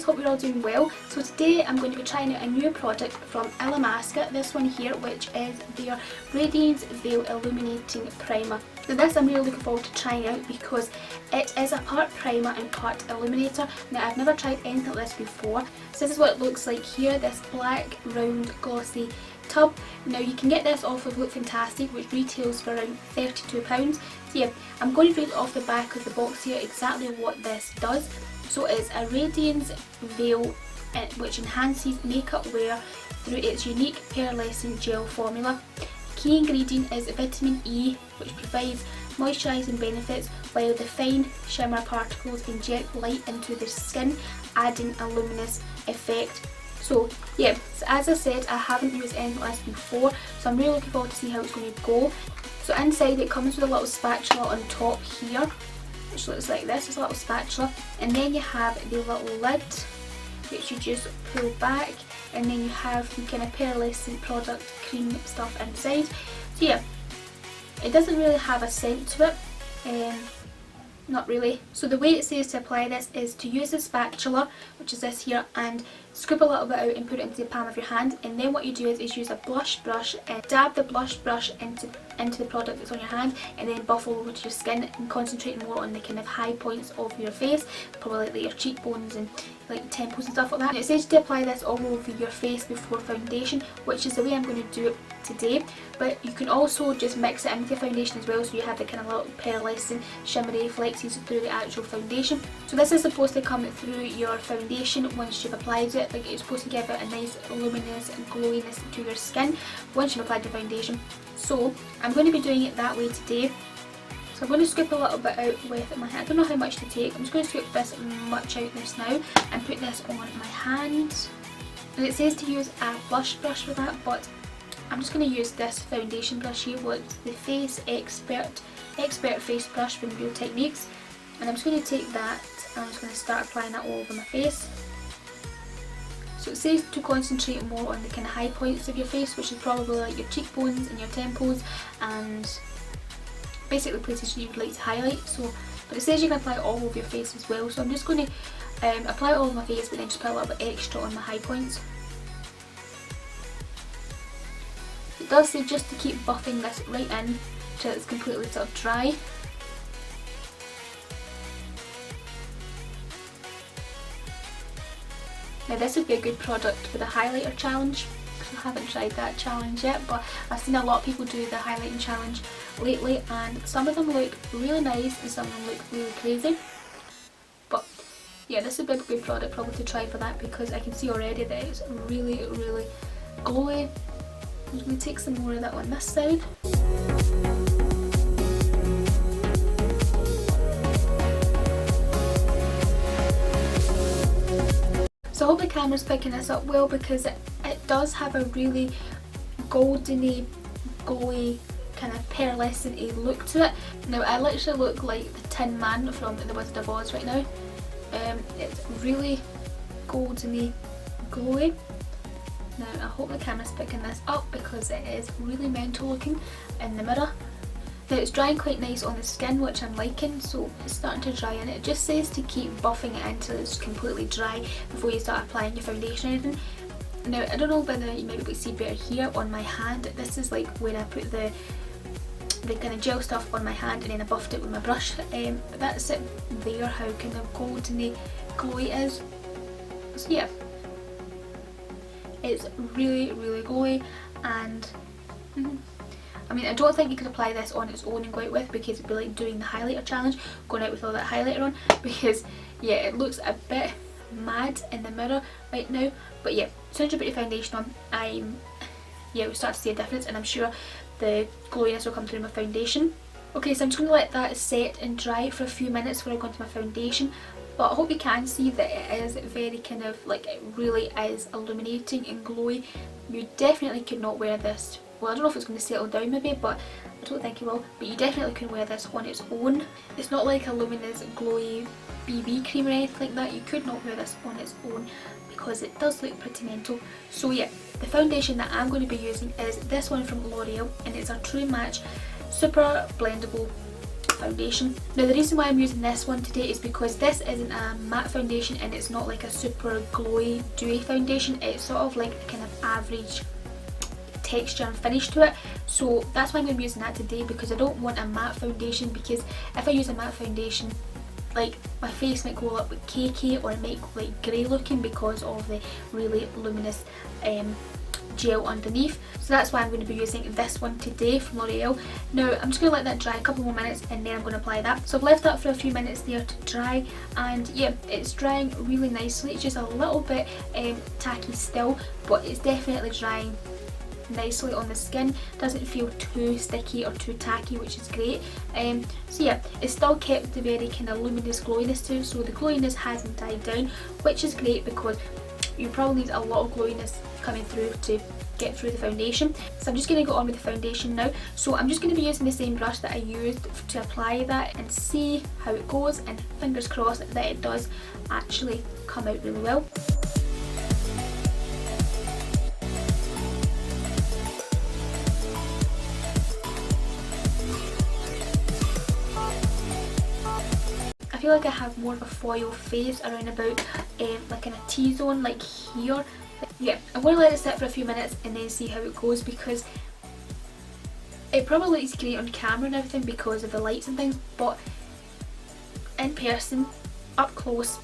hope you're all doing well. So today I'm going to be trying out a new product from Illamasqua, this one here, which is their Radiance Veil Illuminating Primer. Now this I'm really looking forward to trying out because it is a part primer and part illuminator. Now I've never tried anything like this before. So this is what it looks like here, this black round glossy tub. Now you can get this off of Look Fantastic, which retails for around £32. So yeah, I'm going to read off the back of the box here exactly what this does. So it's a radiance veil which enhances makeup wear through its unique pearlescent gel formula. Key ingredient is vitamin E, which provides moisturising benefits, while the fine shimmer particles inject light into the skin, adding a luminous effect. So yeah, so as I said, I haven't used anything like this before, so I'm really looking forward to see how it's going to go. So inside it comes with a little spatula on top here, which looks like this. It's a little spatula, and then you have the little lid which you just pull back, and then you have the kind of pearlescent product cream stuff inside. So yeah, it doesn't really have a scent to it, not really. So the way it says to apply this is to use the spatula, which is this here, and scoop a little bit out and put it into the palm of your hand, and then what you do is use a blush brush and dab the blush brush into the product that's on your hand, and then buff over to your skin and concentrate more on the kind of high points of your face, probably like your cheekbones and like temples and stuff like that. And it says to apply this all over your face before foundation, which is the way I'm going to do it today, but you can also just mix it into the foundation as well, so you have the kind of little pearlescent shimmery flexes through the actual foundation. So this is supposed to come through your foundation once you've applied it, like it's supposed to give it a nice luminous and glowiness to your skin once you've applied the foundation. So I'm going to be doing it that way today. So I'm going to scoop a little bit out with my hand. I don't know how much to take. I'm just going to scoop this much out this now and put this on my hand. And it says to use a blush brush for that, but I'm just going to use this foundation brush here, it's the Face Expert Face Brush from Real Techniques. And I'm just going to take that and I'm just going to start applying that all over my face. So it says to concentrate more on the kind of high points of your face, which is probably like your cheekbones and your temples and basically places you would like to highlight. So, but it says you can apply it all over your face as well. So I'm just going to apply it all over my face, but then just put a little bit extra on my high points. It does say just to keep buffing this right in till it's completely sort of dry. Now this would be a good product for the highlighter challenge. I haven't tried that challenge yet, but I've seen a lot of people do the highlighting challenge lately, and some of them look really nice and some of them look really crazy. But yeah, this would be a good product probably to try for that, because I can see already that it's really glowy. I'm just going to take some more of that on this side. So I hope the camera's picking this up well, because it does have a really goldeny, glowy, kind of pearlescent-y look to it. Now I literally look like the Tin Man from The Wizard of Oz right now. It's really goldeny, glowy. Now I hope the camera's picking this up because it is really mental looking in the mirror. Now it's drying quite nice on the skin, which I'm liking, so it's starting to dry in. It just says to keep buffing it until it's completely dry before you start applying your foundation or anything. Now I don't know whether you might be able to see better here on my hand. This is like where I put the kind of gel stuff on my hand and then I buffed it with my brush. But that's it there, how kind of goldeny glowy it is. So yeah, it's really glowy, and I mean, I don't think you could apply this on its own and go out with, because it'd be like doing the highlighter challenge, going out with all that highlighter on, because yeah, it looks a bit mad in the mirror right now. But yeah, as soon as you put your foundation on, we'll start to see a difference, and I'm sure the glowiness will come through my foundation. Okay, so I'm just going to let that set and dry for a few minutes before I go into my foundation. But I hope you can see that it is very kind of like, it really is illuminating and glowy. You definitely could not wear this. Well, I don't know if it's going to settle down maybe, but I don't think it will. But you definitely can wear this on its own. It's not like a luminous glowy BB cream or anything like that. You could not wear this on its own because it does look pretty mental. So yeah, the foundation that I'm going to be using is this one from L'Oreal, and it's a True Match Super Blendable foundation. Now the reason why I'm using this one today is because this isn't a matte foundation and it's not like a super glowy dewy foundation. It's sort of like a kind of average texture and finish to it, so that's why I'm going to be using that today, because I don't want a matte foundation, because if I use a matte foundation, like my face might go up with cakey or it might go like grey looking because of the really luminous gel underneath. So that's why I'm going to be using this one today from L'Oreal. Now I'm just going to let that dry a couple more minutes and then I'm going to apply that. So I've left that for a few minutes there to dry, and yeah, it's drying really nicely. It's just a little bit tacky still, but it's definitely drying nicely on the skin. Doesn't feel too sticky or too tacky, which is great. So yeah, it's still kept the very kind of luminous glowiness to it, so the glowiness hasn't died down, which is great because you probably need a lot of glowiness coming through to get through the foundation. So I'm just going to go on with the foundation now. So I'm just going to be using the same brush that I used to apply that and see how it goes, and fingers crossed that it does actually come out really well. I feel like I have more of a foil face around about like in a T-zone, like here. Yeah, I'm going to let it sit for a few minutes and then see how it goes, because it probably looks great on camera and everything because of the lights and things, but in person, up close,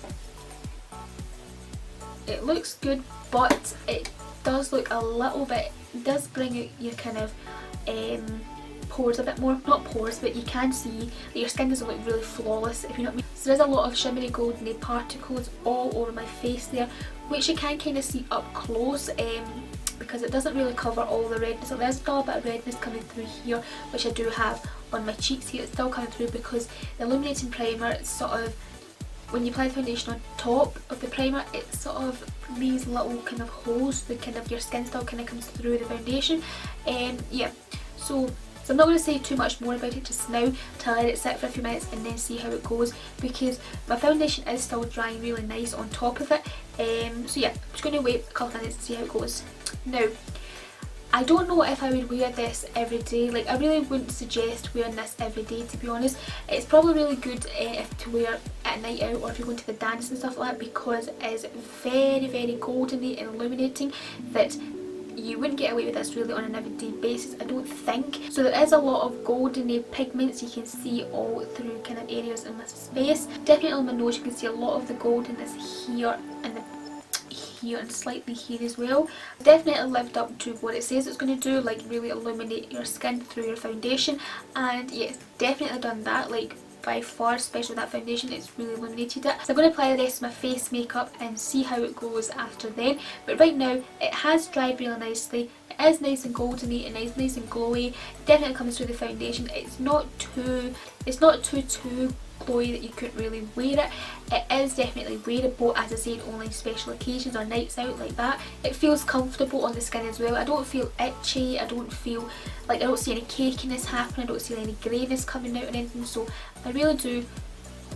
it looks good, but it does look a little bit, it does bring out your kind of pores a bit more. Not pores, but you can see that your skin doesn't look really flawless, if you know what I mean. So there's a lot of shimmery golden particles all over my face there, which you can kind of see up close because it doesn't really cover all the redness. So there's still a bit of redness coming through here, which I do have on my cheeks here. It's still coming through because the illuminating primer, it's sort of, when you apply the foundation on top of the primer, it sort of leaves little kind of holes, the kind of your skin still kind of comes through the foundation. Yeah, so I'm not going to say too much more about it just now, to let it sit for a few minutes and then see how it goes, because my foundation is still drying really nice on top of it. So yeah, I'm just going to wait a couple of minutes and see how it goes. Now, I don't know if I would wear this every day. Like, I really wouldn't suggest wearing this every day, to be honest. It's probably really good if to wear at night out, or if you're going to the dance and stuff like that, because it is very, very goldeny and illuminating, that you wouldn't get away with this really on an everyday basis, I don't think. So there is a lot of goldeny pigments you can see all through kind of areas in my face. Definitely on my nose you can see a lot of the goldenness here and here and slightly here as well. Definitely lived up to what it says it's going to do, like really illuminate your skin through your foundation, and yeah, it's definitely done that. Like, by far, especially that foundation, it's really illuminated it. So I'm going to apply the rest of my face makeup and see how it goes after then. But right now, it has dried really nicely. It is nice and goldeny and nice and glowy. It definitely comes through the foundation. It's not too glowy that you couldn't really wear it. It is definitely wearable, as I said, only special occasions or nights out like that. It feels comfortable on the skin as well. I don't feel itchy. I don't feel like, I don't see any cakiness happening. I don't see any greyness coming out or anything. So I really do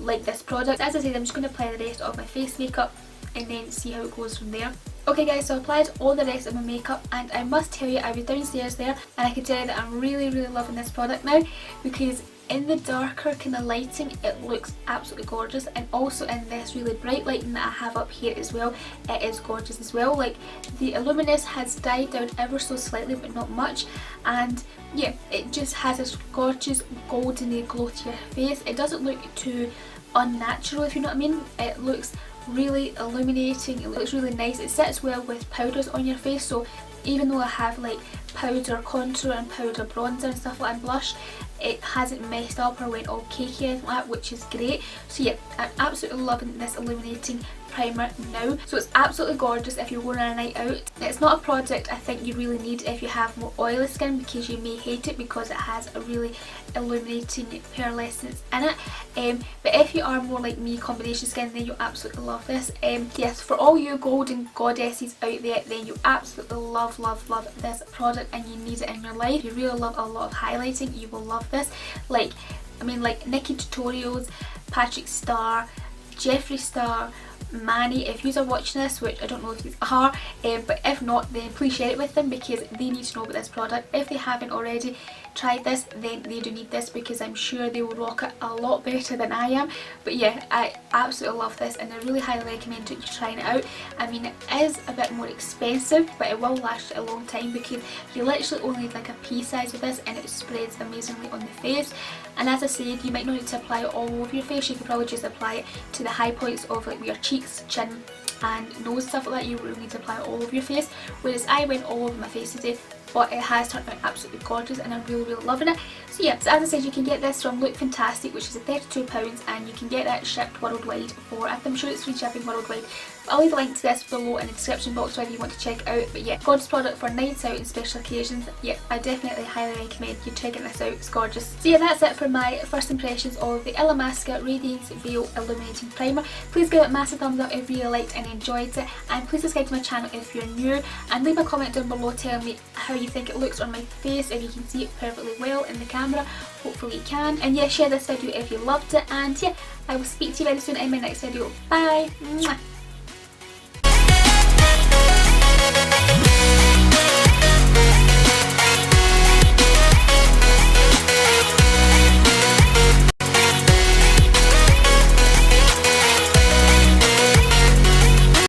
like this product. As I said, I'm just going to apply the rest of my face makeup and then see how it goes from there. Okay guys, so I applied all the rest of my makeup, and I must tell you, I was downstairs there and I can tell you that I'm really loving this product now, because in the darker kind of lighting it looks absolutely gorgeous, and also in this really bright lighting that I have up here as well, it is gorgeous as well. Like, the illuminous has died down ever so slightly, but not much, and yeah, it just has this gorgeous golden glow to your face. It doesn't look too unnatural, if you know what I mean. It looks really illuminating, it looks really nice. It sits well with powders on your face, so even though I have like powder contour and powder bronzer and stuff like that, and blush, it hasn't messed up or went all cakey or anything like that, which is great. So yeah, I'm absolutely loving this illuminating primer now. So it's absolutely gorgeous if you're going on a night out. It's not a product I think you really need if you have more oily skin, because you may hate it because it has a really illuminating pearlescence in it. But if you are more like me, combination skin, then you'll absolutely love this. Yes, for all you golden goddesses out there, then you absolutely love this product and you need it in your life. If you really love a lot of highlighting, you will love this. Like, I mean, like Nikki Tutorials, Patrick Star, Jeffree Star, Manny, if you are watching this, which I don't know if you are, but if not, then please share it with them, because they need to know about this product. If they haven't already, tried this, then they do need this, because I'm sure they will rock it a lot better than I am. But yeah, I absolutely love this, and I really highly recommend you trying it out. I mean, it is a bit more expensive, but it will last a long time, because you literally only need like a pea size of this, and it spreads amazingly on the face. And as I said, you might not need to apply it all over your face. You could probably just apply it to the high points of like your cheeks, chin and nose, stuff like that. You really need to apply it all over your face, whereas I went all over my face today. But it has turned out absolutely gorgeous, and I'm really loving it. So yeah, so as I said, you can get this from Look Fantastic, which is £32, and you can get that shipped worldwide for, I'm sure it's free shipping worldwide. But I'll leave a link to this below in the description box whether you want to check it out. But yeah, gorgeous product for nights out and special occasions. Yeah, I definitely highly recommend you checking this out, it's gorgeous. So yeah, that's it for my first impressions of the Illamasqua Radiance Veil Illuminating Primer. Please give it a massive thumbs up if you really liked and enjoyed it, and please subscribe to my channel if you're new, and leave a comment down below telling me how you think it looks on my face, if you can see it perfectly well in the camera. Hopefully you can. And yeah, share this video if you loved it, and yeah, I will speak to you very soon in my next video. Bye! Mwah.